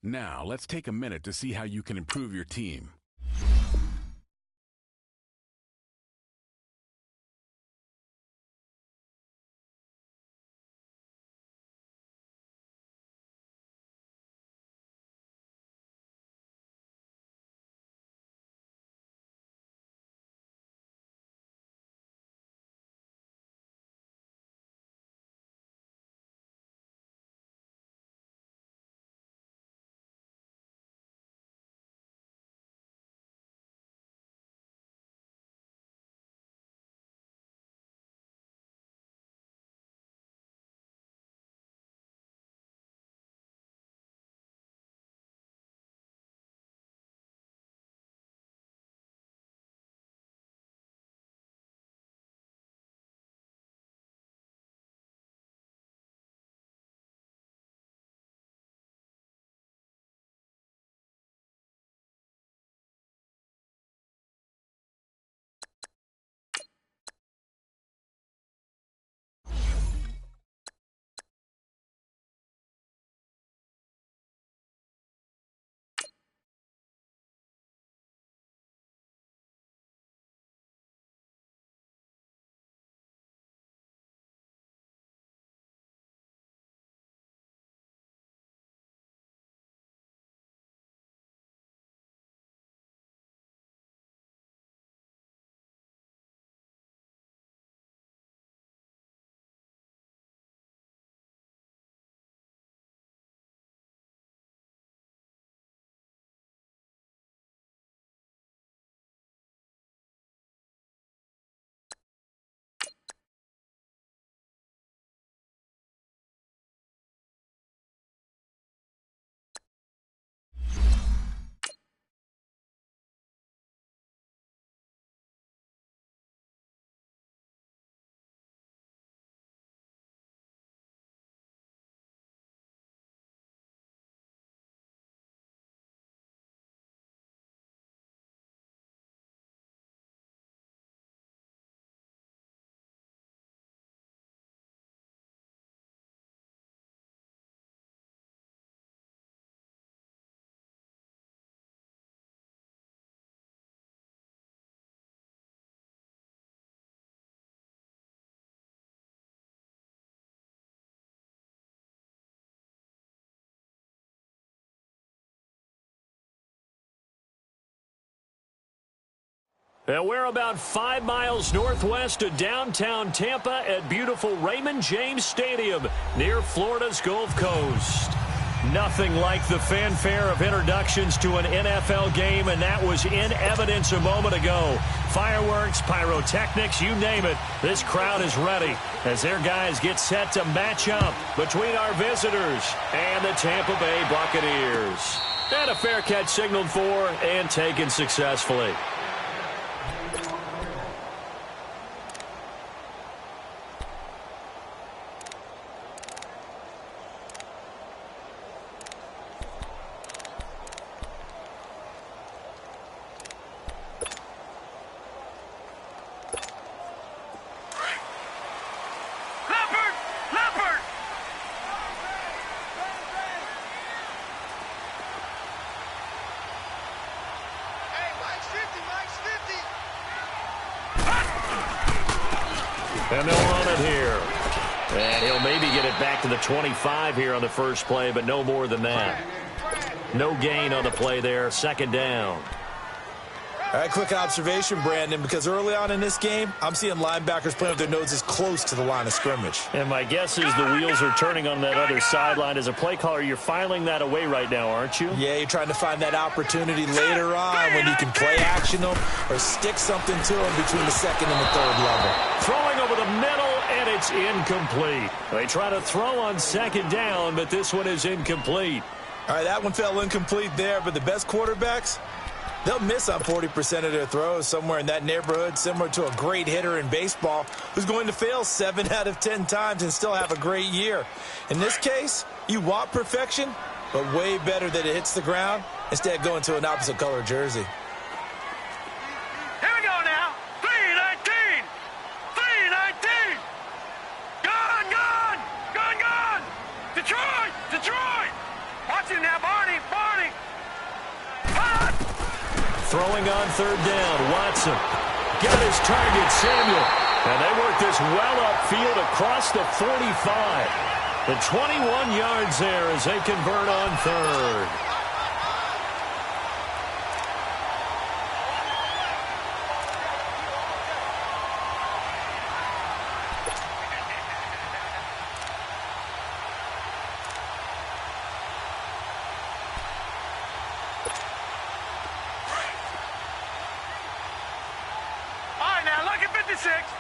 Now, let's take a minute to see how you can improve your team. And we're about 5 miles northwest of downtown Tampa at beautiful Raymond James Stadium near Florida's Gulf Coast. Nothing like the fanfare of introductions to an NFL game, and that was in evidence a moment ago. Fireworks, pyrotechnics, you name it. This crowd is ready as their guys get set to match up between our visitors and the Tampa Bay Buccaneers. And a fair catch signaled for and taken successfully. And they'll run it here. And he'll maybe get it back to the 25 here on the first play, but no more than that. No gain on the play there. Second down. All right, quick observation, Brandon, because early on in this game, I'm seeing linebackers playing with their noses close to the line of scrimmage. And my guess is the wheels are turning on that other sideline. As a play caller, you're filing that away right now, aren't you? Yeah, you're trying to find that opportunity later on when you can play action them or stick something to them between the second and the third level. Throwing over the middle, and it's incomplete. They try to throw on second down, but this one is incomplete. All right, that one fell incomplete there, but the best quarterbacks, they'll miss on 40% of their throws, somewhere in that neighborhood, similar to a great hitter in baseball who's going to fail 7 out of 10 times and still have a great year. In this case, you want perfection, but way better that it hits the ground instead of going to an opposite color jersey. Here we go now. 3-19. 3-19. Gone. Detroit. Watch him now, Barney. Throwing on third down, Watson. Got his target, Samuel. And they work this well upfield across the 45. The 21 yards there as they convert on third.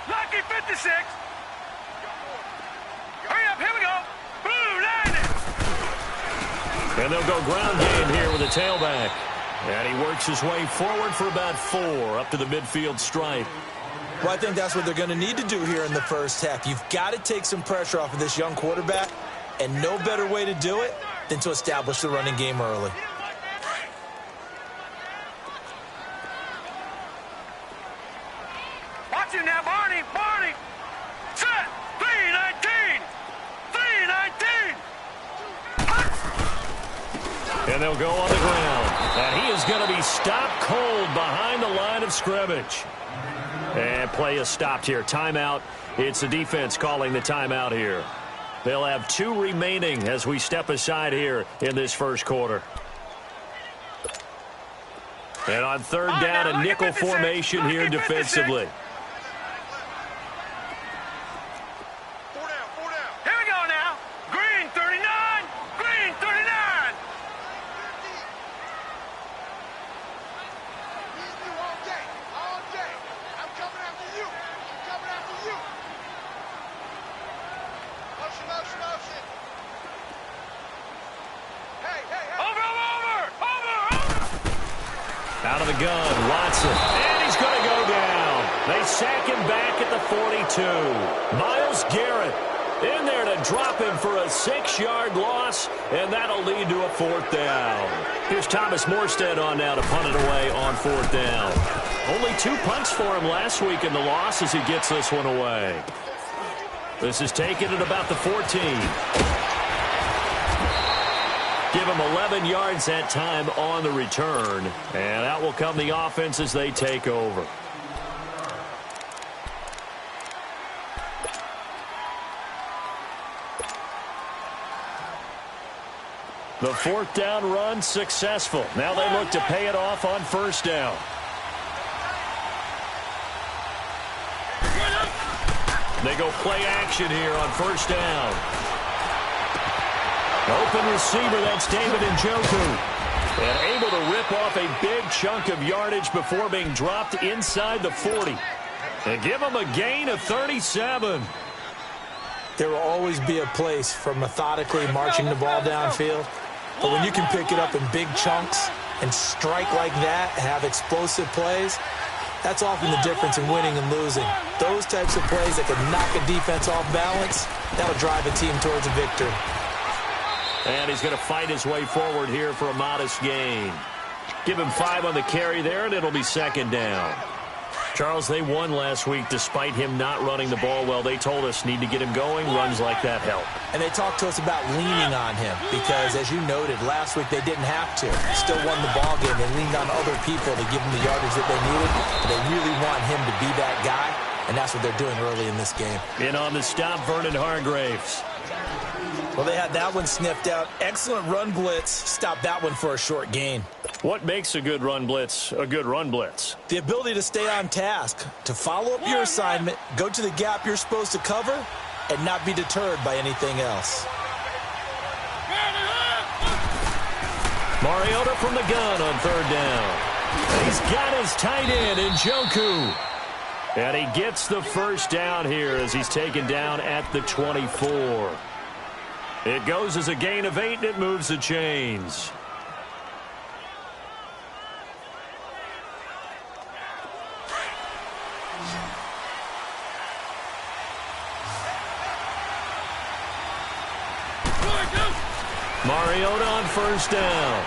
Lucky 56. Hurry up, here we go. Boom, 90. And they'll go ground game here with a tailback. And he works his way forward for about 4 up to the midfield stripe. Well, I think that's what they're going to need to do here in the first half. You've got to take some pressure off of this young quarterback, and no better way to do it than to establish the running game early. Watch him now, Barney. Barney. Set. 3-19. 3-19. And they'll go on the ground. And he is going to be stopped cold behind the line of scrimmage. And play is stopped here. Timeout. It's the defense calling the timeout here. They'll have 2 remaining as we step aside here in this first quarter. And on third down, a nickel formation here defensively. Out of the gun, Watson. And he's going to go down. They sack him back at the 42. Myles Garrett in there to drop him for a 6-yard loss, and that'll lead to a 4th down. Here's Thomas Morstead on now to punt it away on 4th down. Only 2 punts for him last week in the loss as he gets this one away. This is taken at about the 14. Give him 11 yards that time on the return. And out will come the offense as they take over. The 4th down run successful. Now they look to pay it off on 1st down. They go play action here on 1st down. Open receiver, that's David Njoku. And able to rip off a big chunk of yardage before being dropped inside the 40. And give him a gain of 37. There will always be a place for methodically marching the ball downfield. But when you can pick it up in big chunks and strike like that, have explosive plays, that's often the difference in winning and losing. Those types of plays that can knock a defense off balance, that'll drive a team towards a victory. And he's going to fight his way forward here for a modest gain. Give him 5 on the carry there, and it'll be 2nd down. Charles, they won last week despite him not running the ball well. They told us need to get him going. Runs like that help. And they talked to us about leaning on him because, as you noted, last week they didn't have to. Still won the ball game. They leaned on other people to give them the yardage that they needed. But they really want him to be that guy, and that's what they're doing early in this game. In on the stop, Vernon Hargraves. Well, they had that one sniffed out. Excellent run blitz. Stopped that one for a short gain. What makes a good run blitz a good run blitz? The ability to stay on task, to follow up your assignment, go to the gap you're supposed to cover, and not be deterred by anything else. Mariota from the gun on 3rd down. He's got his tight end, Njoku. And he gets the 1st down here as he's taken down at the 24. It goes as a gain of 8, and it moves the chains. Mariota on 1st down.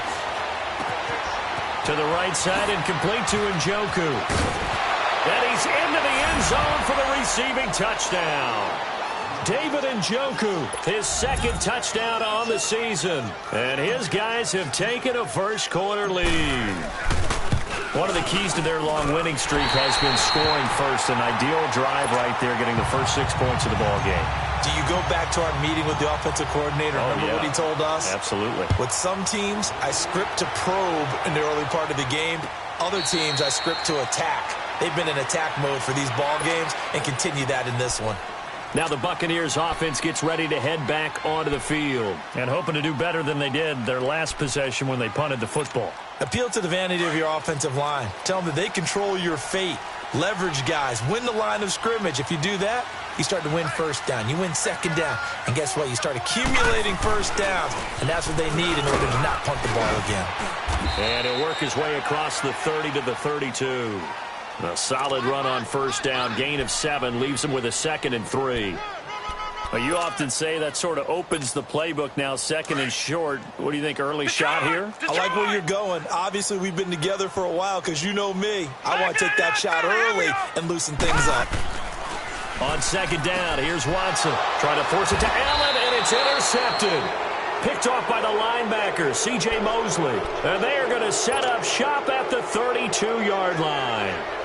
To the right side and complete to Njoku. And he's into the end zone for the receiving touchdown. David Njoku, his 2nd touchdown on the season. And his guys have taken a 1st quarter lead. One of the keys to their long winning streak has been scoring first. An ideal drive right there, getting the first 6 points of the ball game. Do you go back to our meeting with the offensive coordinator? Remember what he told us? Absolutely. With some teams, I script to probe in the early part of the game. Other teams, I script to attack. They've been in attack mode for these ball games and continue that in this one. Now the Buccaneers offense gets ready to head back onto the field and hoping to do better than they did their last possession when they punted the football. Appeal to the vanity of your offensive line. Tell them that they control your fate. Leverage guys. Win the line of scrimmage. If you do that, you start to win first down. You win second down. And guess what? You start accumulating first downs. And that's what they need in order to not punt the ball again. And he'll work his way across the 30 to the 32. A solid run on first down. Gain of 7 leaves him with a 2nd and 3. Well, you often say that sort of opens the playbook now, 2nd and short. What do you think, early shot here? I like where you're going. Obviously, we've been together for a while because you know me. I want to take that shot early and loosen things up. On 2nd down, here's Watson. Trying to force it to Allen, and it's intercepted. Picked off by the linebacker, C.J. Mosley. And they are going to set up shop at the 32-yard line.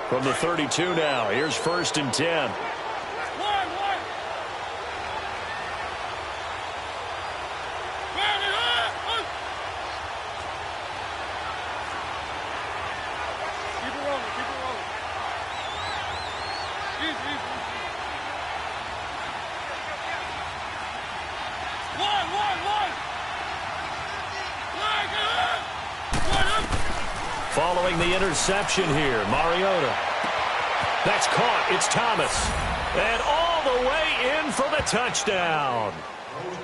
From the 32 now, here's 1st and 10. Following the interception here, Mariota. That's caught. It's Thomas. And all the way in for the touchdown.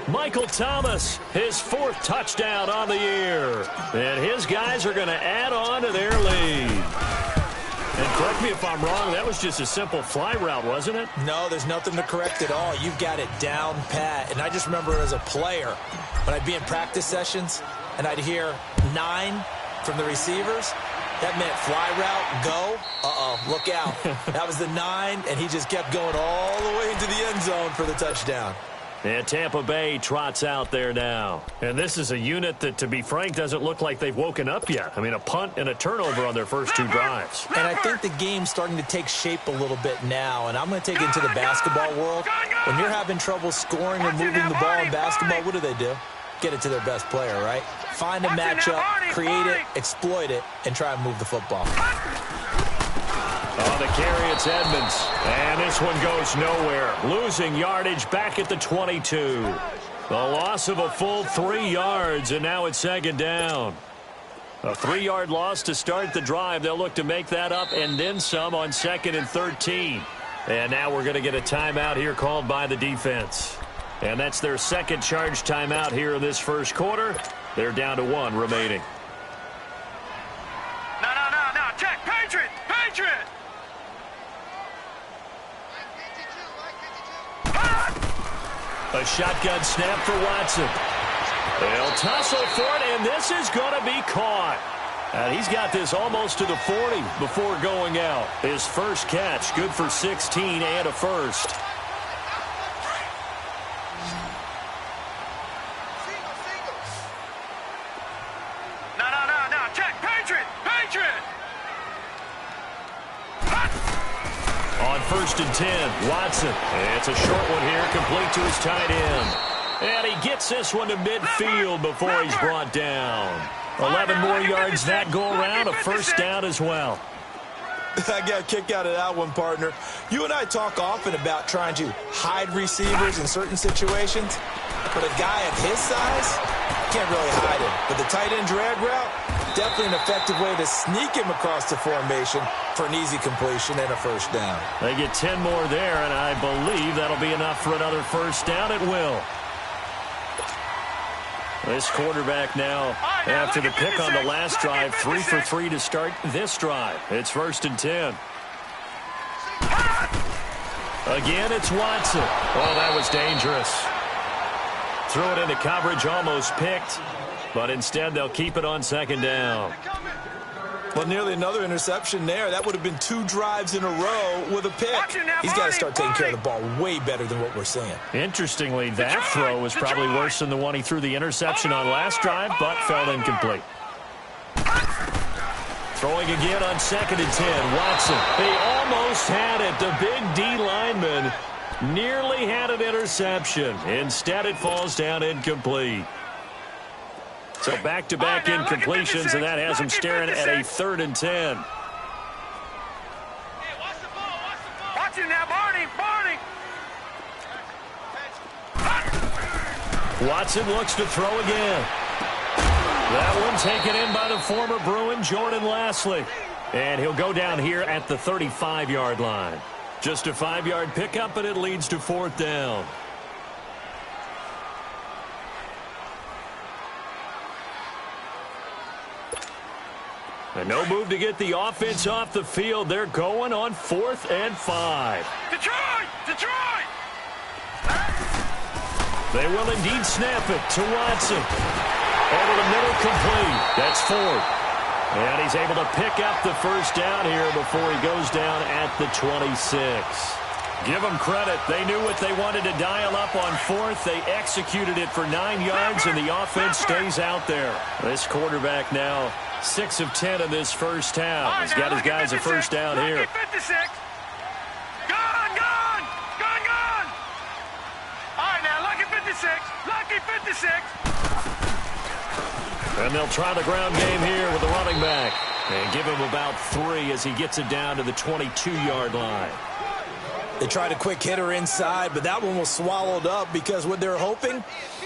Michael Thomas, his 4th touchdown on the year. And his guys are going to add on to their lead. And correct me if I'm wrong, that was just a simple fly route, wasn't it? No, there's nothing to correct at all. You've got it down pat. And I just remember as a player, when I'd be in practice sessions, and I'd hear 9 from the receivers, that meant fly route, go. Look out. That was the 9, and he just kept going all the way into the end zone for the touchdown. And Tampa Bay trots out there now. And this is a unit that, to be frank, doesn't look like they've woken up yet. I mean, a punt and a turnover on their first 2 drives. And I think the game's starting to take shape a little bit now. And I'm going to take it into the basketball world. When you're having trouble scoring or moving the ball in basketball, what do? Get it to their best player, right? Find a matchup, create it, exploit it, and try and move the football. On the carry, it's Edmonds. And this one goes nowhere. Losing yardage back at the 22. The loss of a full 3 yards, and now it's 2nd down. A 3-yard loss to start the drive. They'll look to make that up and then some on 2nd and 13. And now we're going to get a timeout here called by the defense. And that's their 2nd charge timeout here in this first quarter. They're down to 1 remaining. No. Check. Patriot. A shotgun snap for Watson. They'll tussle for it, and this is going to be caught. And he's got this almost to the 40 before going out. His first catch, good for 16 and a first. No. Check. Patriot. On 1st and 10, Watson. It's a short one here, complete to his tight end. And he gets this one to midfield before he's brought down. 11 more yards that go around, a first down as well. I got a kick out of that one, partner. You and I talk often about trying to hide receivers in certain situations, but a guy of his size can't really hide him. But the tight end drag route, definitely an effective way to sneak him across the formation for an easy completion and a first down. They get 10 more there, and I believe that'll be enough for another first down. It will. This quarterback now, after the pick on the last drive, 3 for 3 to start this drive. It's 1st and 10. Again, it's Watson. Oh, that was dangerous. Threw it into coverage, almost picked, but instead they'll keep it on 2nd down. Well, nearly another interception there. That would have been 2 drives in a row with a pick. He's got to start taking care of the ball way better than what we're seeing. Interestingly, that throw was probably worse than the one he threw the interception on last drive, but fell incomplete. Throwing again on 2nd and 10. Watson. They almost had it. The big D lineman nearly had an interception. Instead, it falls down incomplete. So back-to-back incompletions, and that has him staring at a 3rd and 10. Watch it now, Barney. Watson looks to throw again. That one taken in by the former Bruin, Jordan Lashley. And he'll go down here at the 35-yard line. Just a 5-yard pickup, and it leads to 4th down. And no move to get the offense off the field. They're going on 4th and 5. Detroit! They will indeed snap it to Watson. Over the middle, complete. That's Ford. And he's able to pick up the first down here before he goes down at the 26. Give them credit. They knew what they wanted to dial up on 4th. They executed it for 9 yards, and the offense stays out there. This quarterback now 6 of 10 in this first half. He's got his guys a first down here. Lucky 56. And they'll try the ground game here with the running back. And give him about 3 as he gets it down to the 22-yard line. They tried a quick hitter inside, but that one was swallowed up because what they're hoping,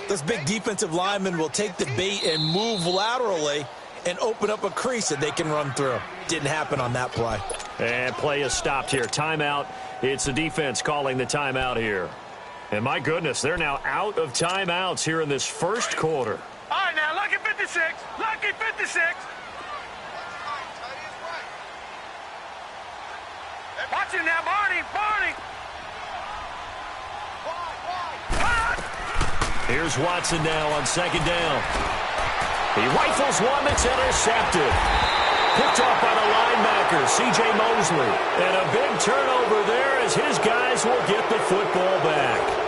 this big defensive lineman will take the bait and move laterally and open up a crease that they can run through. Didn't happen on that play. And play is stopped here. Timeout. It's the defense calling the timeout here. And my goodness, they're now out of timeouts here in this first quarter. All right, now, lucky 56. Lucky 56. Watch it now, Barney. Here's Watson now on 2nd down. He rifles one that's intercepted. Picked off by the linebacker, C.J. Mosley. And a big turnover there as his guys will get the football back.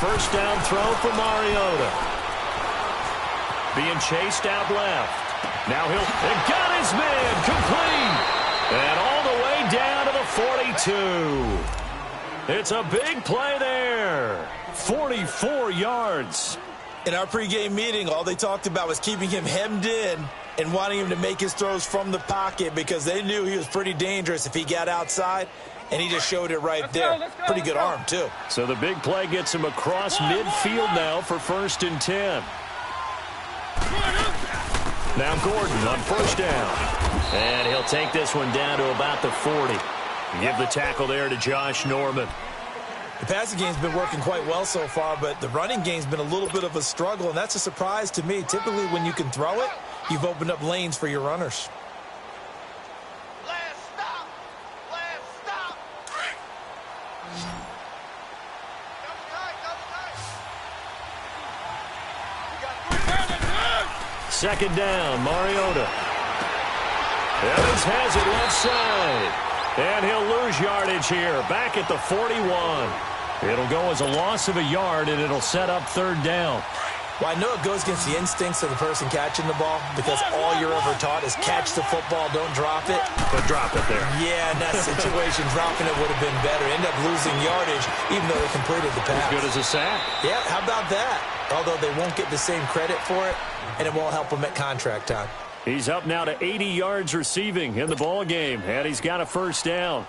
First down throw for Mariota. Being chased out left. Now he'll got his man complete. And all the way down to the 42. It's a big play there. 44 yards. In our pregame meeting, all they talked about was keeping him hemmed in and wanting him to make his throws from the pocket because they knew he was pretty dangerous if he got outside. And he just showed it right there. Pretty good arm, too. So the big play gets him across midfield now for 1st and 10. Now Gordon on 1st down. And he'll take this one down to about the 40. Give the tackle there to Josh Norman. The passing game's been working quite well so far, but the running game's been a little bit of a struggle, and that's a surprise to me. Typically, when you can throw it, you've opened up lanes for your runners. Second down, Mariota. Evans has it left side. And he'll lose yardage here, back at the 41. It'll go as a loss of a yard, and it'll set up 3rd down. Well, I know it goes against the instincts of the person catching the ball because all you're ever taught is catch the football, don't drop it. But drop it there. Yeah, in that situation, dropping it would have been better. End up losing yardage, even though they completed the pass. As good as a sack. Yeah, how about that? Although they won't get the same credit for it, and it won't help them at contract time. He's up now to 80 yards receiving in the ball game, and he's got a first down.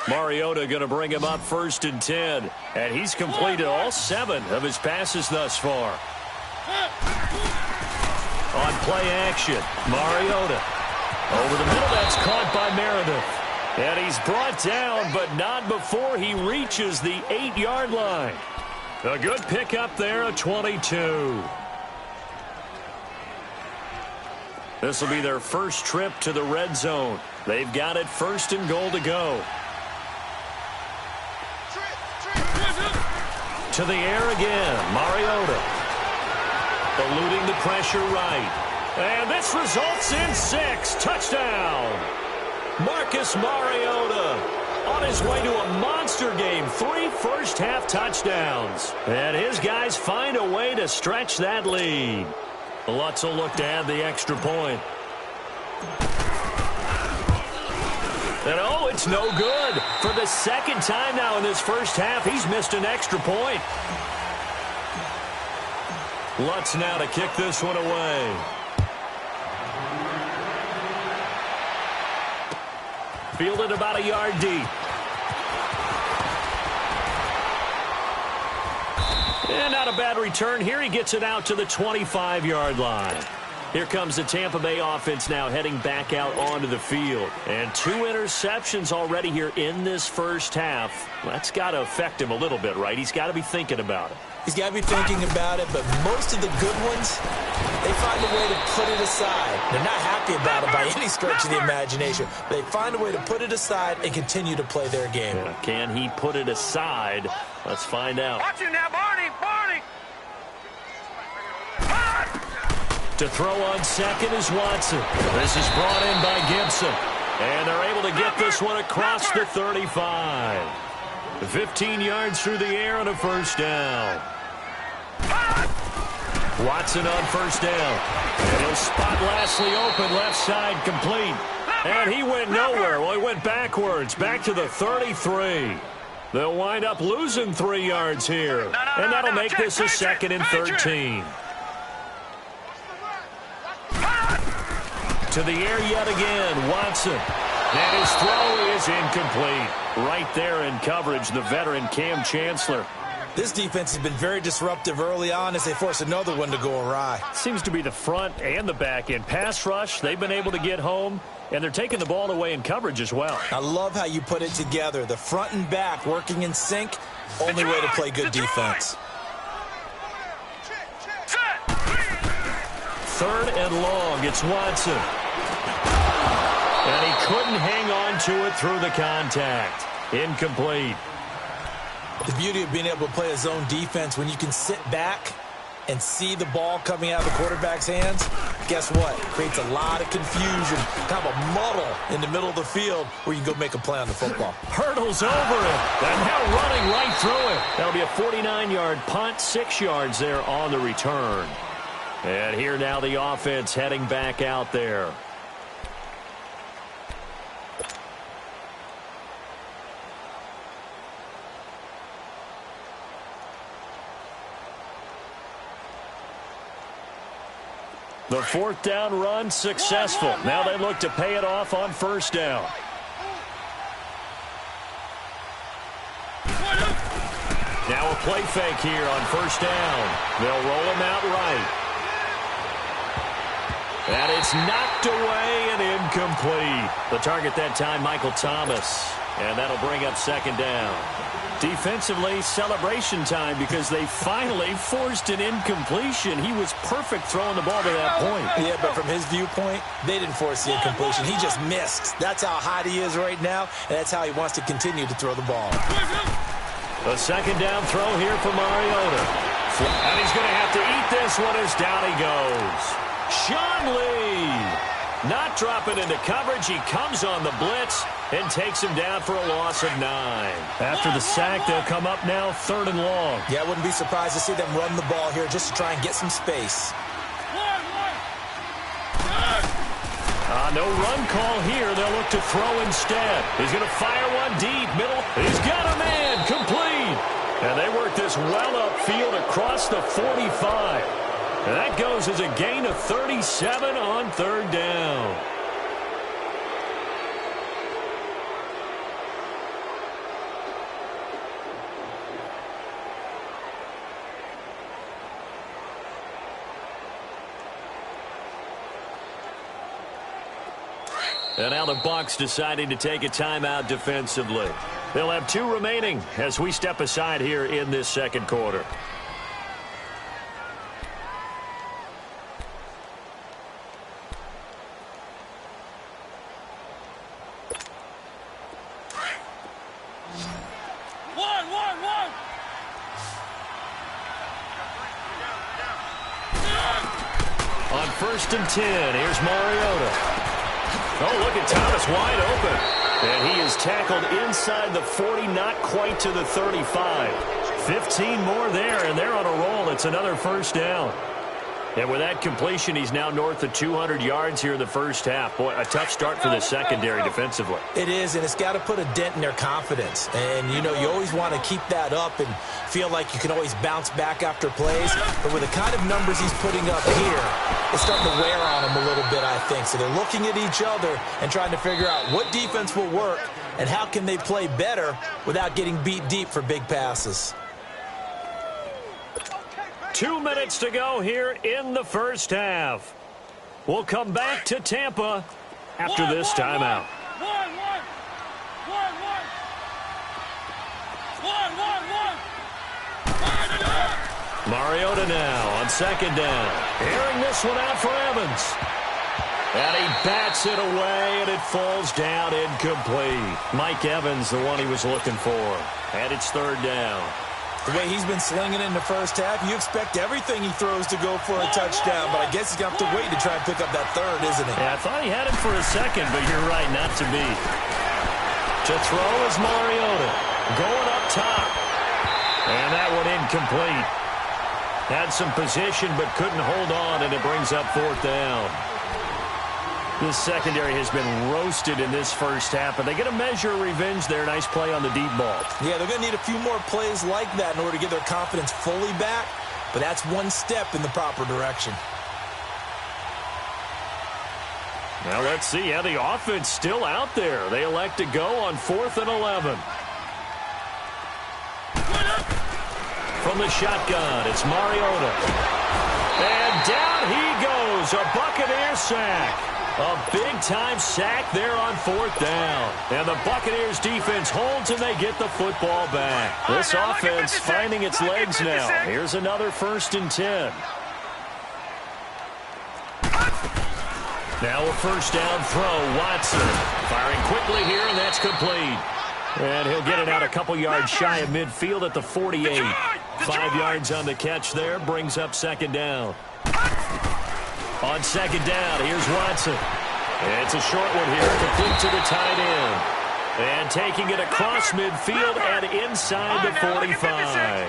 Mariota going to bring him up 1st and 10, and he's completed all 7 of his passes thus far. On play action, Mariota. Over the middle, that's caught by Meredith. And he's brought down, but not before he reaches the 8-yard line. A good pickup there, a 22. This will be their first trip to the red zone. They've got it 1st and goal to go. To the air again, Mariota. Eluding the pressure right. And this results in 6. Touchdown. Marcus Mariota on his way to a monster game. 3 first-half touchdowns. And his guys find a way to stretch that lead. Lutz will look to add the extra point. And oh, it's no good. For the second time now in this first half, he's missed an extra point. Lutz now to kick this one away. Fielded about a yard deep. And not a bad return here. He gets it out to the 25-yard line. Here comes the Tampa Bay offense now heading back out onto the field. And 2 interceptions already here in this first half. That's got to affect him a little bit, right? He's got to be thinking about it. He's got to be thinking about it, but most of the good ones, they find a way to put it aside. They're not happy about it by any stretch of the imagination. They find a way to put it aside and continue to play their game. Yeah, can he put it aside? Let's find out. Watch him now, Barney. To throw on second is Watson. This is brought in by Gibson. And they're able to get this one across the 35. 15 yards through the air on a first down. Watson on first down. And he'll spot Lashley open, left side complete. And he went nowhere. Well, he went backwards, back to the 33. They'll wind up losing 3 yards here. And that'll make this a 2nd and 13. To the air yet again, Watson. And his throw is incomplete. Right there in coverage, the veteran Cam Chancellor. This defense has been very disruptive early on as they force another one to go awry. Seems to be the front and the back end. Pass rush, they've been able to get home, and they're taking the ball away in coverage as well. I love how you put it together. The front and back working in sync, only way to play good defense. 3rd and long, it's Watson. And he couldn't hang on to it through the contact. Incomplete. The beauty of being able to play a zone defense when you can sit back and see the ball coming out of the quarterback's hands, guess what? It creates a lot of confusion, kind of a muddle in the middle of the field where you can go make a play on the football. Hurdles over it, and now running right through it. That'll be a 49-yard punt, 6 yards there on the return. And here now the offense heading back out there. The 4th down run successful. Now they look to pay it off on first down. Now a play fake here on first down. They'll roll him out right. And it's knocked away and incomplete. The target that time, Michael Thomas. And that'll bring up 2nd down. Defensively, celebration time because they finally forced an incompletion. He was perfect throwing the ball to that point. Yeah, but from his viewpoint, they didn't force the incompletion. He just missed. That's how hot he is right now, and that's how he wants to continue to throw the ball. A 2nd down throw here for Mariota. And he's going to have to eat this one as down he goes. Sean Lee not dropping into coverage. He comes on the blitz and takes him down for a loss of 9. After the sack, they'll come up now 3rd and long. Yeah, I wouldn't be surprised to see them run the ball here just to try and get some space. No run call here. They'll look to throw instead. He's going to fire one deep. Middle. He's got a man. Complete. And they work this well upfield across the 45. And that goes as a gain of 37 on 3rd down. And now the Bucs deciding to take a timeout defensively. They'll have 2 remaining as we step aside here in this 2nd quarter. 1st and 10. Here's Mariota. Oh, look at Thomas wide open. And he is tackled inside the 40, not quite to the 35. 15 more there, and they're on a roll. It's another first down. And with that completion, he's now north of 200 yards here in the first half. Boy, a tough start for the secondary defensively. It is, and it's got to put a dent in their confidence. And, you know, you always want to keep that up and feel like you can always bounce back after plays. But with the kind of numbers he's putting up here, it's starting to wear on them a little bit, I think. So they're looking at each other and trying to figure out what defense will work and how can they play better without getting beat deep for big passes. 2 minutes to go here in the first half. We'll come back to Tampa after this timeout. Mariota now on 2nd down. Airing this one out for Evans. And he bats it away, and it falls down incomplete. Mike Evans, the one he was looking for. And it's 3rd down. The way he's been slinging in the first half, you expect everything he throws to go for a touchdown, but I guess he's going to have to wait to try and pick up that 3rd, isn't he? Yeah, I thought he had him for a second, but you're right, not to be. To throw is Mariota. Going up top. And that one incomplete. Had some position, but couldn't hold on, and it brings up 4th down. This secondary has been roasted in this first half, but they get a measure of revenge there. Nice play on the deep ball. Yeah, they're going to need a few more plays like that in order to get their confidence fully back, but that's one step in the proper direction. Now let's see how the offense still out there. They elect to go on 4th and 11. From the shotgun, it's Mariota. And down he goes, a Buccaneer sack. A big-time sack there on 4th down. And the Buccaneers defense holds and they get the football back. This offense finding its legs now. Here's another 1st and 10. Now a 1st down throw, Watson. Firing quickly here, and that's complete. And he'll get it out a couple yards shy of midfield at the 48. 5 yards on the catch there, brings up 2nd down. On 2nd down, here's Watson. It's a short one here, complete to the tight end. And taking it across midfield and inside the 45.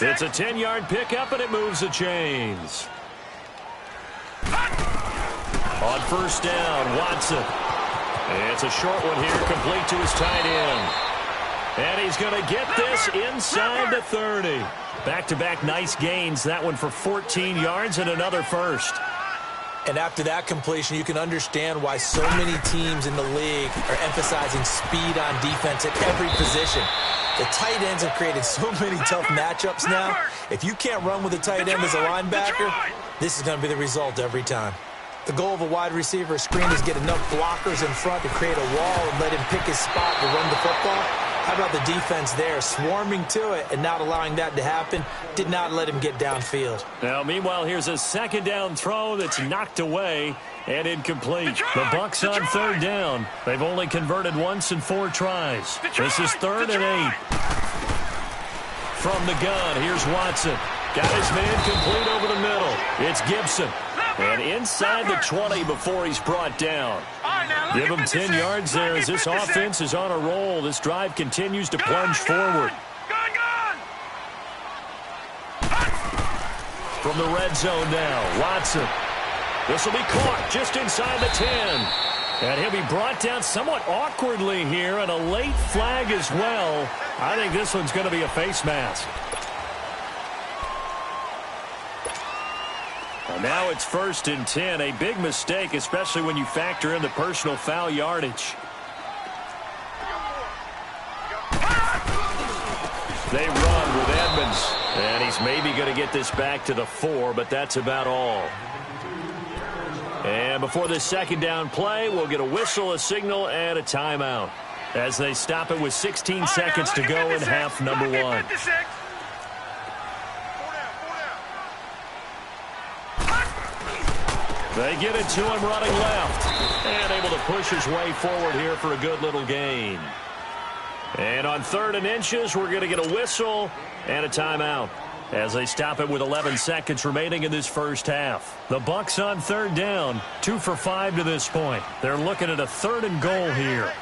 It's a 10-yard pickup, and it moves the chains. On 1st down, Watson. It's a short one here, complete to his tight end. And he's going to get this inside the 30. Back-to-back nice gains. That one for 14 yards and another first. And after that completion, you can understand why so many teams in the league are emphasizing speed on defense at every position. The tight ends have created so many tough matchups now. If you can't run with a tight end as a linebacker, this is going to be the result every time. The goal of a wide receiver screen is get enough blockers in front to create a wall and let him pick his spot to run the football. How about the defense there, swarming to it and not allowing that to happen? Did not let him get downfield. Now, meanwhile, here's a 2nd down throw that's knocked away and incomplete. The Bucs on 3rd down. They've only converted once in 4 tries. This is 3rd and 8. From the gun, here's Watson. Got his man complete over the middle. It's Gibson. And inside the 20 before he's brought down. Give him 10 yards there as this offense is on a roll. This drive continues to plunge forward. From the red zone now, Watson. This will be caught just inside the 10. And he'll be brought down somewhat awkwardly here, and a late flag as well. I think this one's going to be a face mask. And now it's 1st and 10. A big mistake, especially when you factor in the personal foul yardage. They run with Edmonds. And he's maybe going to get this back to the 4, but that's about all. And before this 2nd down play, we'll get a whistle, a signal, and a timeout as they stop it with 16 seconds to go in half number 1. They get it to him running left. And able to push his way forward here for a good little gain. And on 3rd and inches, we're going to get a whistle and a timeout. as they stop it with 11 seconds remaining in this first half. The Bucs on third down, 2 for 5 to this point. They're looking at a 3rd and goal here.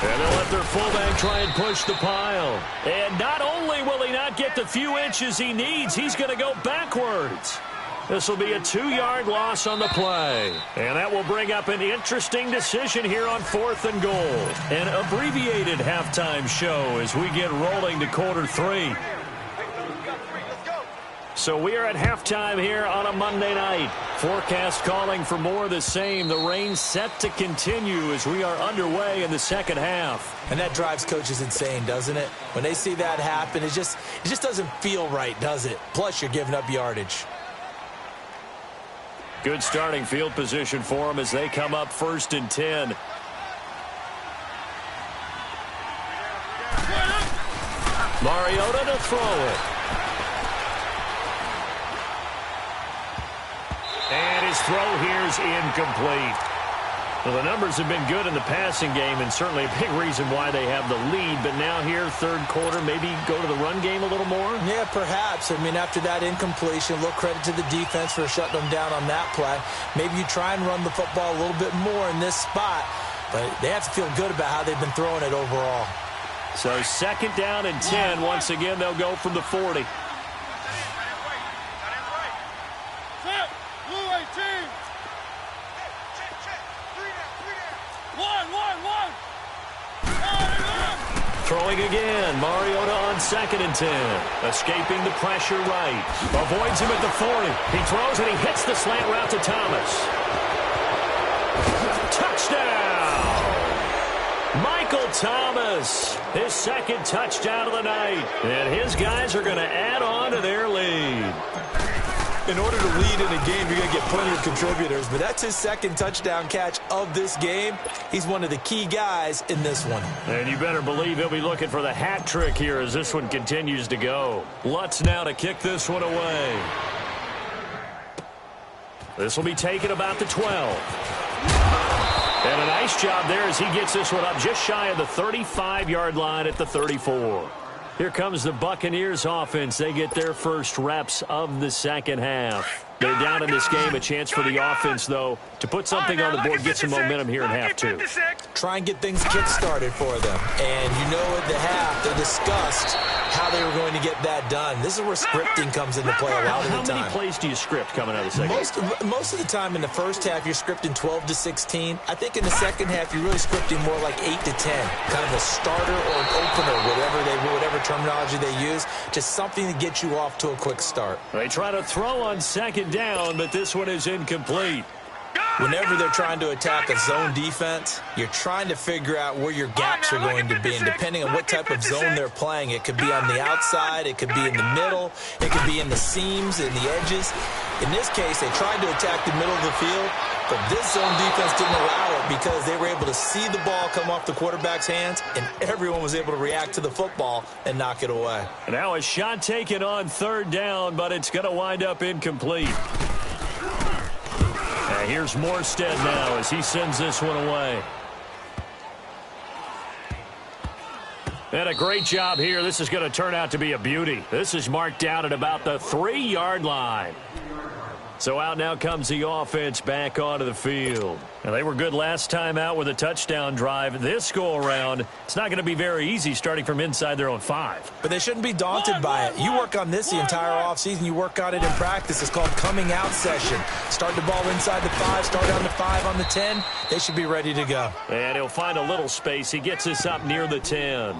And they'll let their fullback try and push the pile. And not only will he not get the few inches he needs, he's going to go backwards. This will be a 2-yard loss on the play. And that will bring up an interesting decision here on 4th and goal. An abbreviated halftime show as we get rolling to quarter 3. So we are at halftime here on a Monday night. Forecast calling for more of the same. The rain set to continue as we are underway in the second half. And that drives coaches insane, doesn't it? When they see that happen, it just doesn't feel right, does it? Plus, you're giving up yardage. Good starting field position for them as they come up 1st and 10. Mariota to throw it. And his throw here is incomplete. Well, the numbers have been good in the passing game and certainly a big reason why they have the lead. But now here, 3rd quarter, maybe go to the run game a little more? Yeah, perhaps. I mean, after that incompletion, a little credit to the defense for shutting them down on that play. Maybe you try and run the football a little bit more in this spot. But they have to feel good about how they've been throwing it overall. So 2nd down and 10. Once again, they'll go from the 40. Throwing again, Mariota on 2nd and 10. Escaping the pressure right. Avoids him at the 40. He throws and he hits the slant route to Thomas. Touchdown! Michael Thomas, his 2nd touchdown of the night. And his guys are going to add on to their lead. In order to lead in a game, you're going to get plenty of contributors, but that's his 2nd touchdown catch of this game. He's one of the key guys in this one. And you better believe he'll be looking for the hat trick here as this one continues to go. Lutz now to kick this one away. This will be taken about the 12. And a nice job there as he gets this one up just shy of the 35-yard line at the 34. Here comes the Buccaneers offense. They get their first reps of the second half. They're down in this game. A chance for the offense, though, to put something on the board, get some momentum here in half 2. Try and get things kick-started for them. And you know at the half, they discussed how they were going to get that done. This is where scripting comes into play a lot of the time. How many plays do you script coming out of the second half? Most of the time in the first half, you're scripting 12 to 16. I think in the second half, you're really scripting more like 8 to 10. Kind of a starter or an opener, whatever terminology they use. Just something to get you off to a quick start. They try to throw on 2nd down, but this one is incomplete. Whenever they're trying to attack a zone defense, you're trying to figure out where your gaps are going to be. And depending on what type of zone they're playing, it could be on the outside, it could be in the middle, it could be in the seams, in the edges. In this case, they tried to attack the middle of the field, but this zone defense didn't allow it because they were able to see the ball come off the quarterback's hands, and everyone was able to react to the football and knock it away. Now a shot taken on 3rd down, but it's going to wind up incomplete. Here's Morstead now as he sends this one away. And a great job here. This is going to turn out to be a beauty. This is marked out at about the 3-yard line. So out now comes the offense back onto the field. Now, they were good last time out with a touchdown drive. This go-around, it's not going to be very easy starting from inside their own 5. But they shouldn't be daunted by it. You work on this the entire offseason. You work on it in practice. It's called coming out session. Start the ball inside the 5, start on the 5, on the 10. They should be ready to go. And he'll find a little space. He gets this up near the 10.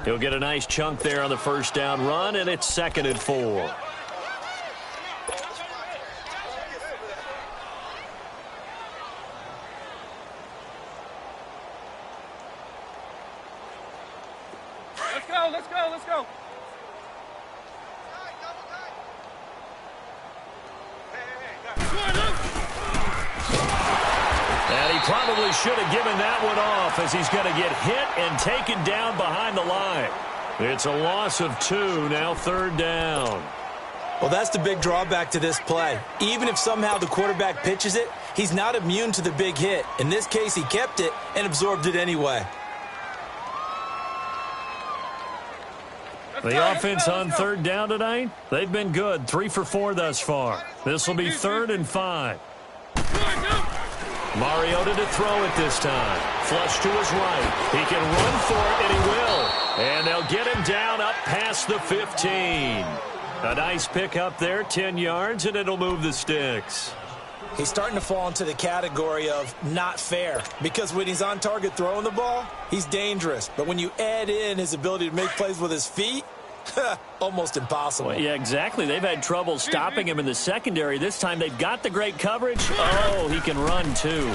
He'll get a nice chunk there on the first down run, and it's 2nd and 4. Let's go. And he probably should have given that one off as he's going to get hit and taken down behind the line. It's a loss of 2, now 3rd down. Well, that's the big drawback to this play. Even if somehow the quarterback pitches it, he's not immune to the big hit. In this case, he kept it and absorbed it anyway. The offense on third down tonight, they've been good. 3 for 4 thus far. This will be 3rd and 5. Mariota to throw it this time. Flush to his right. He can run for it, and he will. And they'll get him down up past the 15. A nice pickup there, 10 yards, and it'll move the sticks. He's starting to fall into the category of not fair, because when he's on target throwing the ball, he's dangerous. But when you add in his ability to make plays with his feet, almost impossible. Well, yeah, exactly. They've had trouble stopping him in the secondary. This time they've got the great coverage. Oh, he can run too.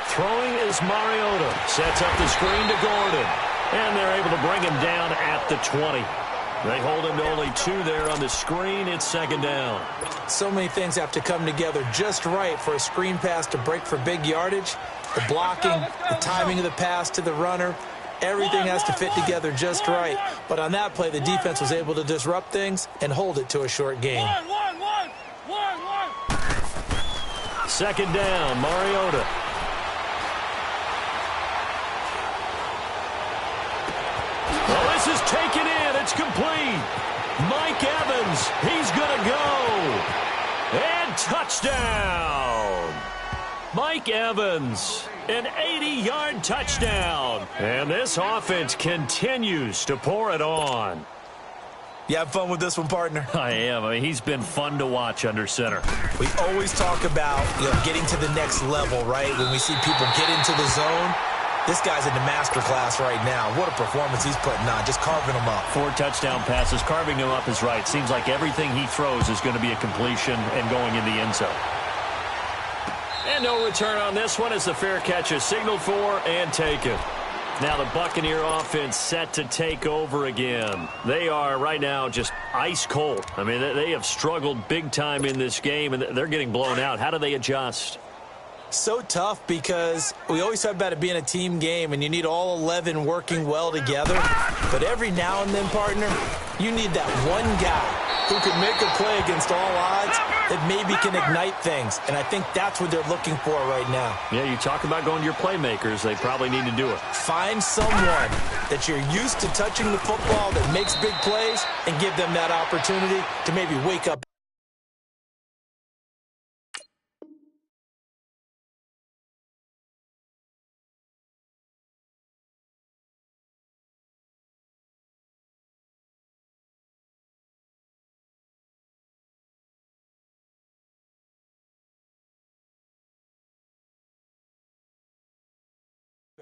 Throwing is Mariota. Sets up the screen to Gordon. And they're able to bring him down at the 20. They hold him to only 2 there on the screen. It's 2nd down. So many things have to come together just right for a screen pass to break for big yardage. The blocking, the timing of the pass to the runner, everything has to fit together just right. But on that play, the defense was able to disrupt things and hold it to a short gain. 2nd down, Mariota. Well, this is taken in. It's complete. Mike Evans, he's going to go. And touchdown. Mike Evans, an 80-yard touchdown. And this offense continues to pour it on. You have fun with this one, partner? I am. I mean, he's been fun to watch under center. We always talk about, getting to the next level, right? When we see people get into the zone, this guy's in the master class right now. What a performance he's putting on, just carving them up. 4 touchdown passes. Carving him up is right. Seems like everything he throws is going to be a completion and going in the end zone. And no return on this one as the fair catch is signaled for and taken. Now the Buccaneer offense set to take over again. They are right now just ice cold. I mean, they have struggled big time in this game, and they're getting blown out. How do they adjust? So tough, because we always talk about it being a team game and you need all 11 working well together. But every now and then, partner, you need that one guy who can make a play against all odds that maybe can ignite things. And I think that's what they're looking for right now. Yeah, you talk about going to your playmakers. They probably need to do it. Find someone that you're used to touching the football that makes big plays and give them that opportunity to maybe wake up.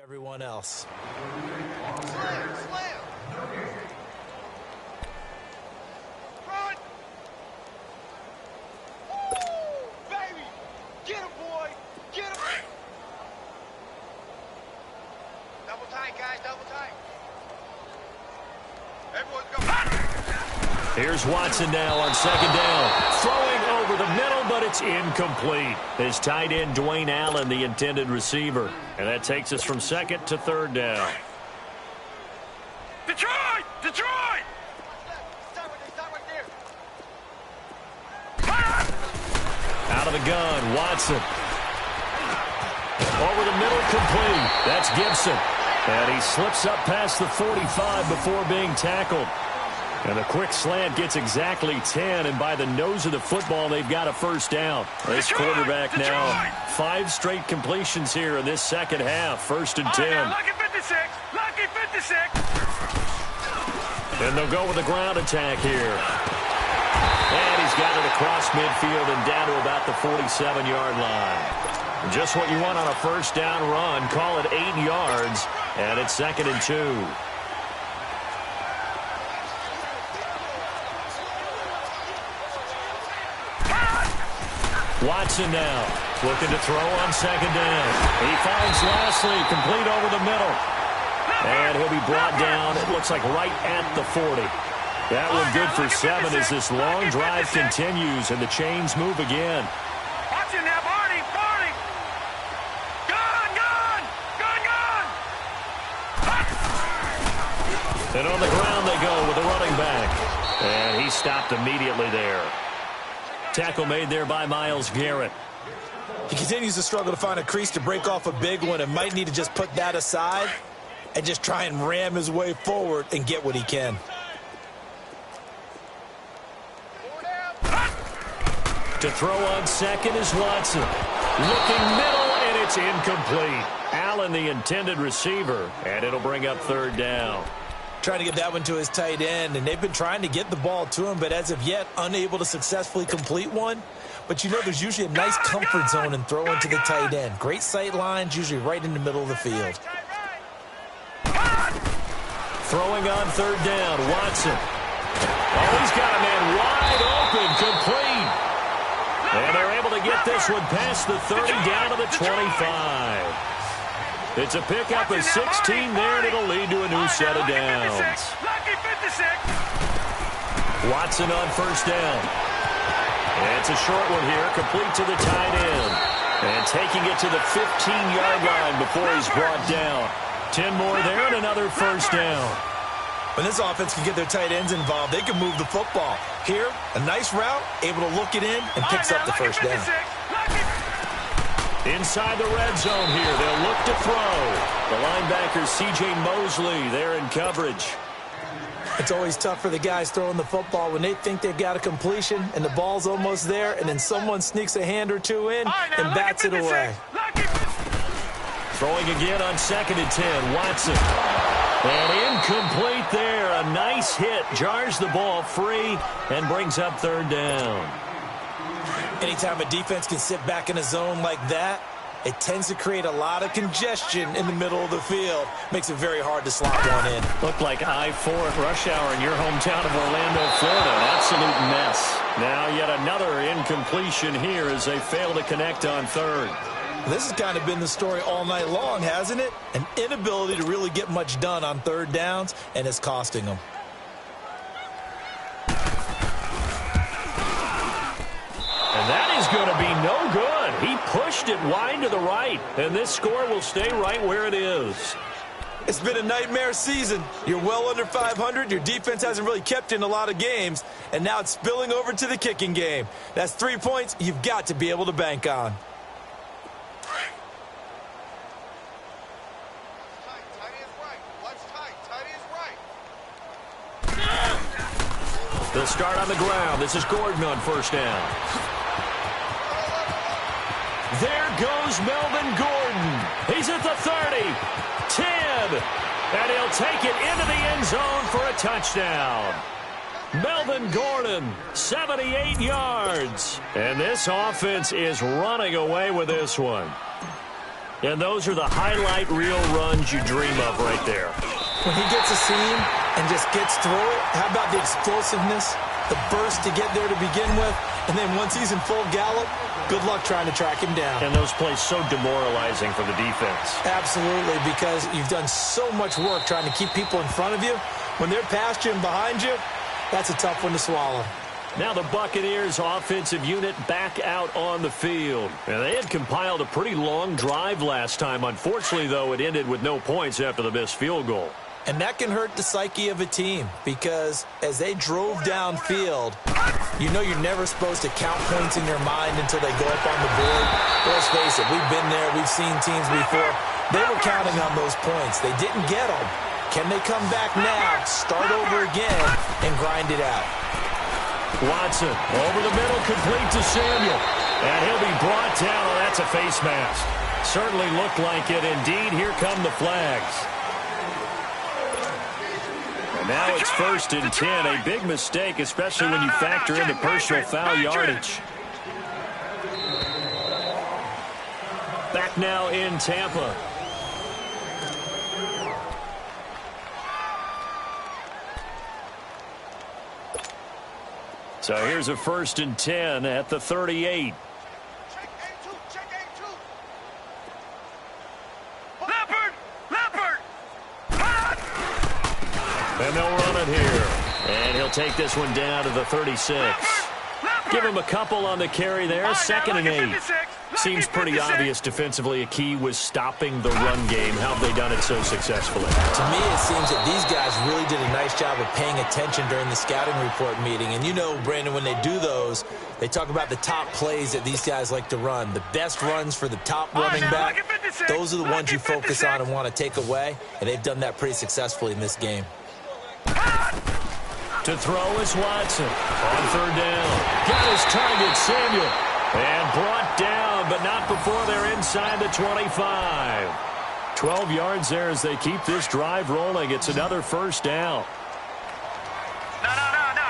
Everyone else. Run! Baby! Get him, boy! Get him! Double tight, guys, double tight. Everyone's go. Here's Watson now on 2nd down. Throwing over the middle, but it's incomplete. His tight end, Dwayne Allen, the intended receiver. And that takes us from 2nd to 3rd down. Detroit! Detroit! Stop right there. Out of the gun, Watson. Over the middle, complete. That's Gibson. And he slips up past the 45 before being tackled. And a quick slant gets exactly 10, and by the nose of the football, they've got a 1st down. This quarterback now, 5 straight completions here in this second half. 1st and 10. Lucky 56! Lucky 56! And they'll go with a ground attack here. And he's got it across midfield and down to about the 47-yard line. Just what you want on a 1st down run. Call it 8 yards, and it's 2nd and 2. Watson now, looking to throw on 2nd down. He finds Lashley, complete over the middle. And he'll be brought down, it looks like right at the 40. That one good for 7 as this long drive continues and the chains move again. Watch it now, Barney! Barney! Gun! Gun! Gun! Gun! And on the ground they go with the running back. And he stopped immediately there. Tackle made there by Myles Garrett. He continues to struggle to find a crease to break off a big one and might need to just put that aside and just try and ram his way forward and get what he can. To throw on second is Watson. Looking middle, and it's incomplete. Allen, the intended receiver, and it'll bring up third down. Trying to get that one to his tight end, and they've been trying to get the ball to him, but as of yet, unable to successfully complete one. But you know there's usually a nice comfort zone in throwing to the tight end. Great sight lines, usually right in the middle of the field. Throwing on third down, Watson. Oh, he's got a man wide open, complete. And they're able to get this one past the 30 down to the 25. It's a pickup of 16 there, and it'll lead to a new set of downs. Watson on first down. And it's a short one here, complete to the tight end. And taking it to the 15-yard line before he's brought down. 10 more there and another first down. When this offense can get their tight ends involved, they can move the football. Here, a nice route, able to look it in, and picks up the first down. Inside the red zone here, they'll look to throw. The linebacker, C.J. Mosley, there in coverage. It's always tough for the guys throwing the football when they think they've got a completion and the ball's almost there, and then someone sneaks a hand or two in and bats it away. Throwing again on second and 10, Watson. And incomplete there. A nice hit. Jars the ball free and brings up third down. Anytime a defense can sit back in a zone like that, it tends to create a lot of congestion in the middle of the field. Makes it very hard to slot one in. Looked like I-4 at rush hour in your hometown of Orlando, Florida. An absolute mess. Now yet another incompletion here as they fail to connect on third. This has kind of been the story all night long, hasn't it? An inability to really get much done on third downs, and it's costing them. And that is going to be no good. He pushed it wide to the right, and this score will stay right where it is. It's been a nightmare season. You're well under 500. Your defense hasn't really kept you in a lot of games, and now it's spilling over to the kicking game. That's 3 points you've got to be able to bank on. They'll start on the ground. This is Gordon on first down. There goes Melvin Gordon. He's at the 30, 10, and he'll take it into the end zone for a touchdown. Melvin Gordon, 78 yards. And this offense is running away with this one. And those are the highlight reel runs you dream of right there. When he gets a seam and just gets through it, how about the explosiveness, the burst to get there to begin with, and then once he's in full gallop, good luck trying to track him down. And those plays so demoralizing for the defense. Absolutely, because you've done so much work trying to keep people in front of you. When they're past you and behind you, that's a tough one to swallow. Now the Buccaneers offensive unit back out on the field. And they had compiled a pretty long drive last time. Unfortunately, though, it ended with no points after the missed field goal. And that can hurt the psyche of a team because as they drove downfield, you know you're never supposed to count points in your mind until they go up on the board. But let's face it, we've been there. We've seen teams before. They were counting on those points. They didn't get them. Can they come back now, start over again, and grind it out? Watson over the middle, complete to Samuel. And he'll be brought down. Oh, that's a face mask. Certainly looked like it. Indeed, here come the flags. And now it's 1st and 10. A big mistake, especially when you factor in the personal foul yardage. Back now in Tampa. So here's a 1st and 10 at the 38. And they'll run it here. And he'll take this one down to the 36. Give him a couple on the carry there. 2nd and 8. Seems pretty obvious defensively a key was stopping the run game. How have they done it so successfully? To me, it seems that these guys really did a nice job of paying attention during the scouting report meeting. And you know, Brandon, when they do those, they talk about the top plays that these guys like to run. The best runs for the top running back, those are the ones you focus on and want to take away. And they've done that pretty successfully in this game. To throw is Watson. On third down. Got his target, Samuel. And brought down, but not before they're inside the 25. 12 yards there as they keep this drive rolling. It's another first down. No.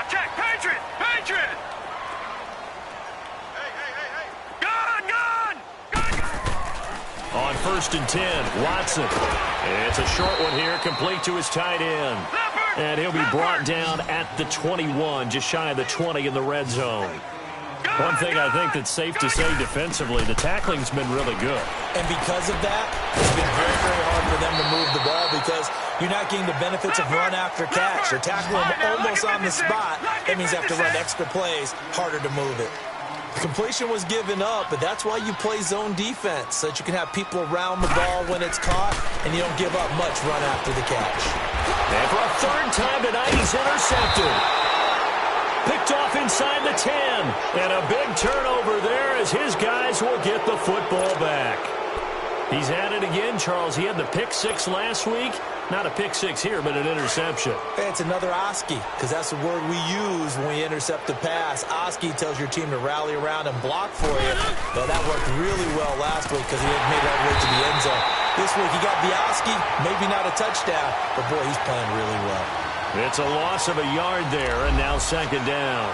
Check. Patriot. Gun. On first and 10, Watson. It's a short one here, complete to his tight end. And he'll be brought down at the 21, just shy of the 20 in the red zone. One thing I think that's safe to say defensively, the tackling's been really good. And because of that, it's been very, very hard for them to move the ball because you're not getting the benefits of run after catch. You're tackling them almost on the spot. That means you have to run extra plays, harder to move it. The completion was given up, but that's why you play zone defense, so that you can have people around the ball when it's caught, and you don't give up much run after the catch. And for a third time tonight, he's intercepted. Picked off inside the 10. And a big turnover there as his guys will get the football back. He's at it again, Charles. He had the pick 6 last week. Not a pick 6 here, but an interception. Hey, it's another Oski, because that's the word we use when we intercept the pass. Oski tells your team to rally around and block for you. But that worked really well last week because he had made it all the way to the end zone. This week he got the Oski, maybe not a touchdown, but boy, he's playing really well. It's a loss of a yard there, and now second down.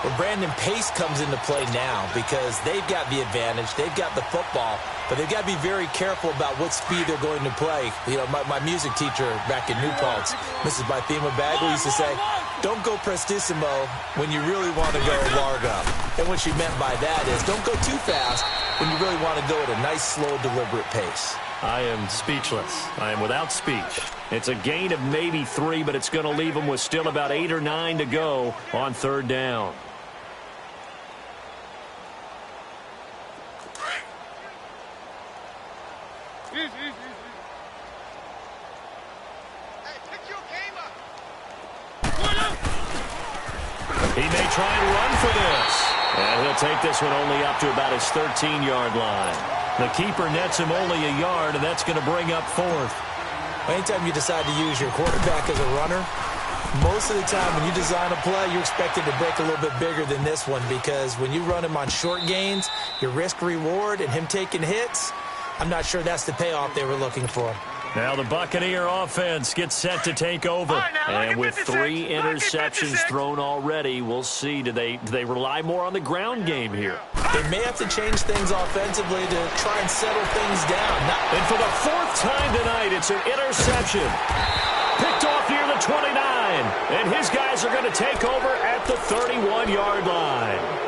Well, Brandon Pace comes into play now because they've got the advantage. They've got the football, but they've got to be very careful about what speed they're going to play. You know, my music teacher back in New Paltz, Mrs. Bythema Bagley, used to say, don't go prestissimo when you really want to go largo. And what she meant by that is don't go too fast when you really want to go at a nice, slow, deliberate pace. I am speechless. I am without speech. It's a gain of maybe 3, but it's going to leave them with still about 8 or 9 to go on third down. He may try and run for this. And he'll take this one only up to about his 13-yard line. The keeper nets him only a yard, and that's going to bring up fourth. Anytime you decide to use your quarterback as a runner, most of the time when you design a play, you're expected to break a little bit bigger than this one because when you run him on short gains, your risk-reward and him taking hits, I'm not sure that's the payoff they were looking for. Now the Buccaneer offense gets set to take over. And with 3 interceptions thrown already, we'll see. Do they rely more on the ground game here? They may have to change things offensively to try and settle things down. And for the 4th time tonight, it's an interception. Picked off near the 29. And his guys are going to take over at the 31-yard line.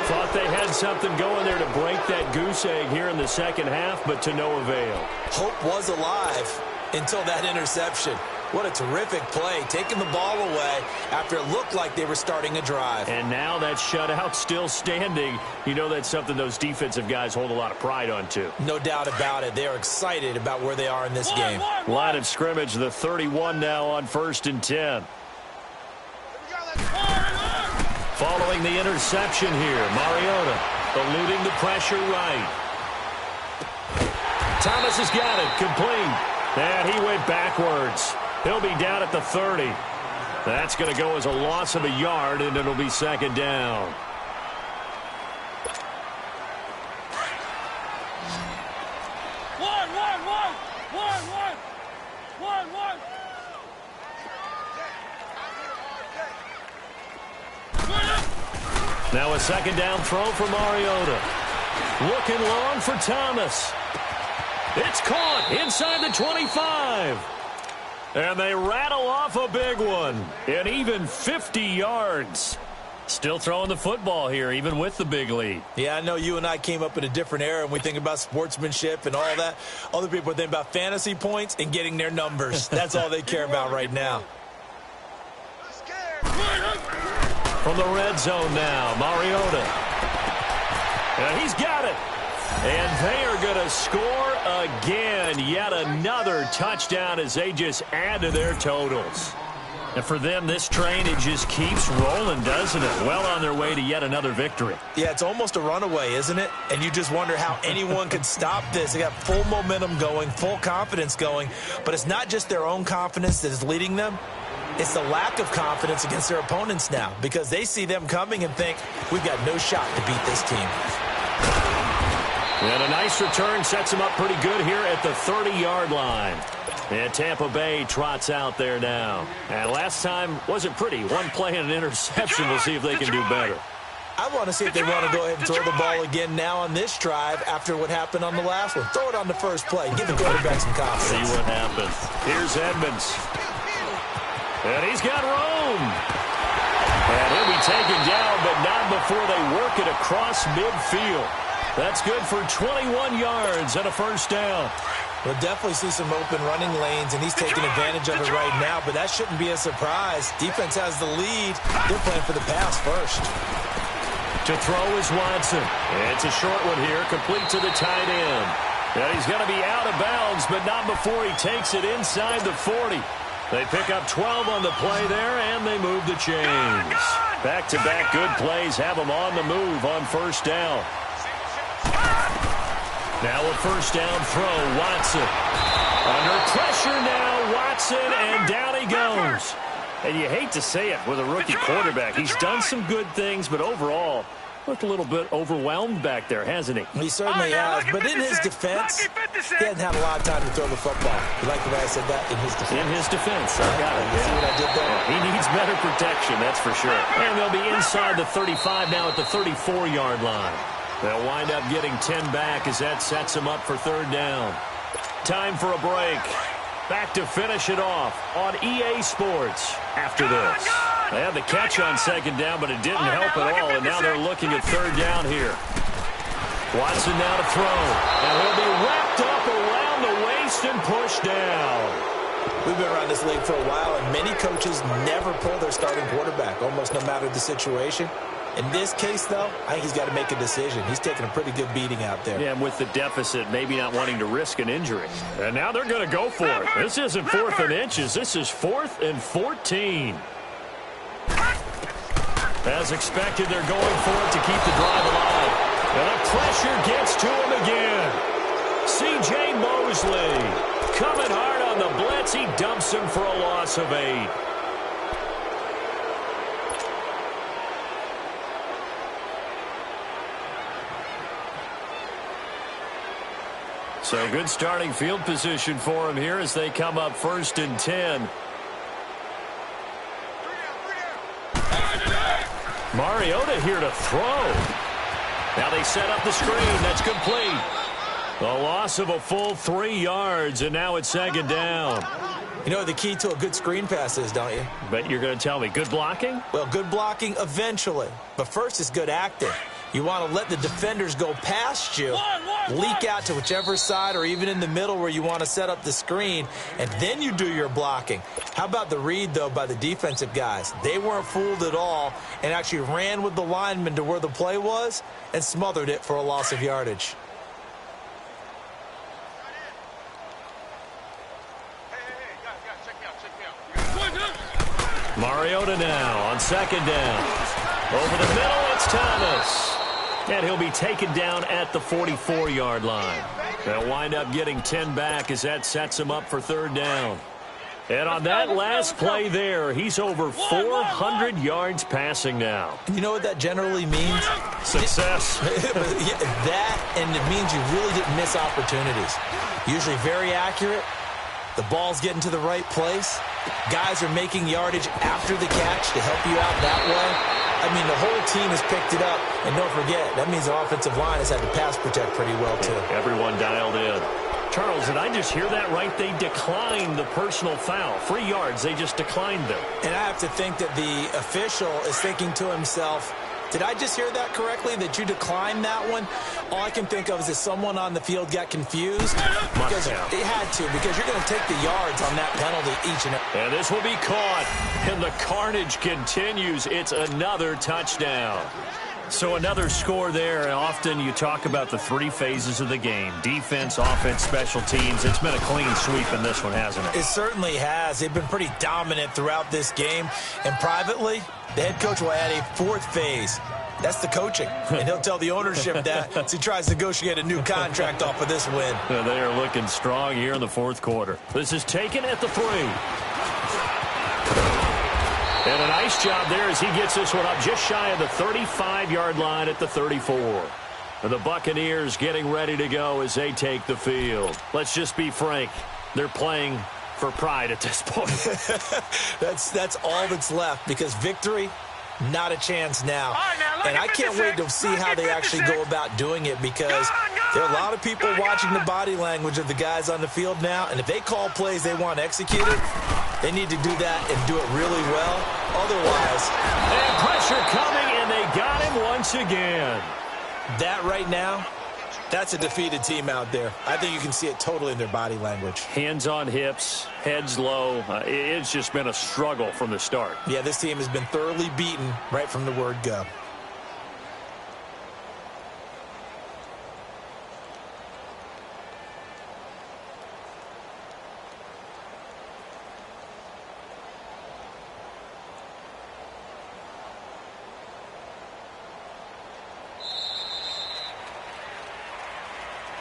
Thought they had something going there to break that goose egg here in the second half, but to no avail. Hope was alive until that interception. What a terrific play, taking the ball away after it looked like they were starting a drive. And now that shutout still standing. You know that's something those defensive guys hold a lot of pride on, too. No doubt about it. They are excited about where they are in this game. Line of scrimmage, the 31 now on first and 10. Following the interception here, Mariota eluding the pressure right. Thomas has got it, complete. And he went backwards. He'll be down at the 30. That's going to go as a loss of a yard, and it'll be second down. Now a second down throw for Mariota. Looking long for Thomas. It's caught inside the 25. And they rattle off a big one. And even 50 yards. Still throwing the football here, even with the big lead. Yeah, I know you and I came up in a different era, and we think about sportsmanship and all that. Other people think about fantasy points and getting their numbers. That's all they care about right now. From the red zone now, Mariota. And he's got it. And they are going to score again. Yet another touchdown as they just add to their totals. And for them, this train, it just keeps rolling, doesn't it? Well on their way to yet another victory. Yeah, it's almost a runaway, isn't it? And you just wonder how anyone could stop this. They got full momentum going, full confidence going. But it's not just their own confidence that is leading them. It's the lack of confidence against their opponents now because they see them coming and think, we've got no shot to beat this team. And a nice return sets him up pretty good here at the 30-yard line. And Tampa Bay trots out there now. And last time wasn't pretty. One play and an interception. We'll see if they can do better. I want to see if they want to go ahead and throw the ball again now on this drive after what happened on the last one. Throw it on the first play. Give the quarterback some confidence. See what happens. Here's Edmonds. And he's got room. And he'll be taken down, but not before they work it across midfield. That's good for 21 yards and a first down. We'll definitely see some open running lanes, and he's taking advantage of it right now, but that shouldn't be a surprise. Defense has the lead. They're playing for the pass first. To throw is Watson. It's a short one here, complete to the tight end. And he's going to be out of bounds, but not before he takes it inside the 40. They pick up 12 on the play there, and they move the chains. Back-to-back good plays have them on the move on first down. Now a first down throw, Watson. Under pressure now, Watson, and down he goes. And you hate to say it with a rookie quarterback. He's done some good things, but overall, looked a little bit overwhelmed back there, hasn't he? He certainly has, but in his defense, he hasn't had a lot of time to throw the football. You like the way I said that? In his defense. In his defense, I got it. You see what I did there? He needs better protection, that's for sure. And they'll be inside the 35 now at the 34-yard line. They'll wind up getting 10 back as that sets them up for third down. Time for a break. Back to finish it off on EA Sports after this. They had the catch on second down, but it didn't help at all, and now they're looking at third down here. Watson now to throw, and he'll be wrapped up around the waist and pushed down. We've been around this league for a while, and many coaches never pull their starting quarterback, almost no matter the situation. In this case, though, I think he's got to make a decision. He's taking a pretty good beating out there. Yeah, and with the deficit, maybe not wanting to risk an injury. And now they're going to go for it. This isn't 4th and inches. This is 4th and 14. As expected, they're going for it to keep the drive alive. And the pressure gets to him again. C.J. Mosley coming hard on the blitz. He dumps him for a loss of 8. So good starting field position for him here as they come up 1st and 10. Mariota here to throw. Now they set up the screen. That's complete. A loss of a full 3 yards, and now it's second down. You know the key to a good screen pass is, don't you? Bet you're going to tell me. Good blocking? Well, good blocking eventually. But first is good acting. You want to let the defenders go past you, leak out to whichever side or even in the middle where you want to set up the screen, and then you do your blocking. How about the read, though, by the defensive guys? They weren't fooled at all and actually ran with the lineman to where the play was and smothered it for a loss of yardage. Mariota now on second down. Over the middle, it's Thomas. And he'll be taken down at the 44-yard line. They'll wind up getting 10 back as that sets him up for third down. And on that last play there, he's over 400 yards passing now. You know what that generally means? Success. That, and it means you really didn't miss opportunities. Usually very accurate. The ball's getting to the right place. Guys are making yardage after the catch to help you out that way. I mean, the whole team has picked it up. And don't forget, that means the offensive line has had to pass protect pretty well, too. Everyone dialed in. Charles, did I just hear that right? They declined the personal foul. 3 yards, they just declined them. And I have to think that the official is thinking to himself, did I just hear that correctly, that you declined that one? All I can think of is that someone on the field got confused. Because they had to, because you're going to take the yards on that penalty each and every. And this will be caught. And the carnage continues. It's another touchdown. So another score there. And often you talk about the 3 phases of the game. Defense, offense, special teams. It's been a clean sweep in this one, hasn't it? It certainly has. They've been pretty dominant throughout this game. And privately, the head coach will add a 4th phase. That's the coaching. And he'll tell the ownership that as he tries to negotiate a new contract off of this win. They are looking strong here in the 4th quarter. This is taken at the 3. And a nice job there as he gets this one up just shy of the 35-yard line at the 34. And the Buccaneers getting ready to go as they take the field. Let's just be frank. They're playing for pride at this point. That's all that's left, because victory, not a chance now. And I can't wait to see how they actually go about doing it, because there are a lot of people watching the body language of the guys on the field now, and if they call plays they want executed, they need to do that and do it really well. Otherwise, and pressure coming, and they got him once again. That right now, that's a defeated team out there. I think you can see it totally in their body language. Hands on hips, heads low. It's just been a struggle from the start. Yeah, this team has been thoroughly beaten right from the word go.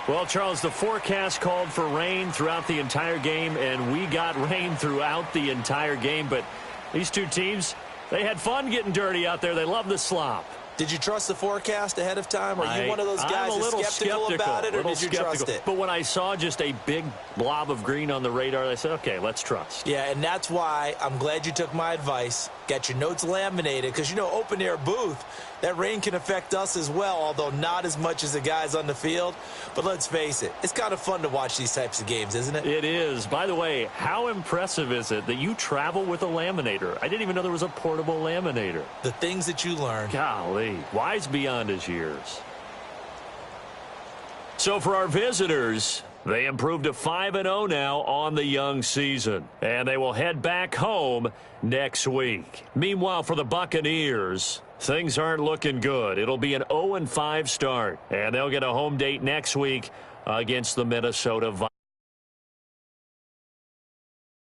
Well, Charles, the forecast called for rain throughout the entire game, and we got rain throughout the entire game. But these two teams, they had fun getting dirty out there. They love the slop. Did you trust the forecast ahead of time? Are you one of those guys who's skeptical about it, or did you trust it? But when I saw just a big blob of green on the radar, I said, okay, let's trust. Yeah, and that's why I'm glad you took my advice. Got your notes laminated, because, you know, open-air booth, that rain can affect us as well, although not as much as the guys on the field. But let's face it, it's kind of fun to watch these types of games, isn't it? It is. By the way, how impressive is it that you travel with a laminator? I didn't even know there was a portable laminator. The things that you learn. Golly, wise beyond his years. So for our visitors, they improved to 5-0 now on the young season, and they will head back home next week. Meanwhile, for the Buccaneers, things aren't looking good. It'll be an 0-5 start, and they'll get a home date next week against the Minnesota Vikings.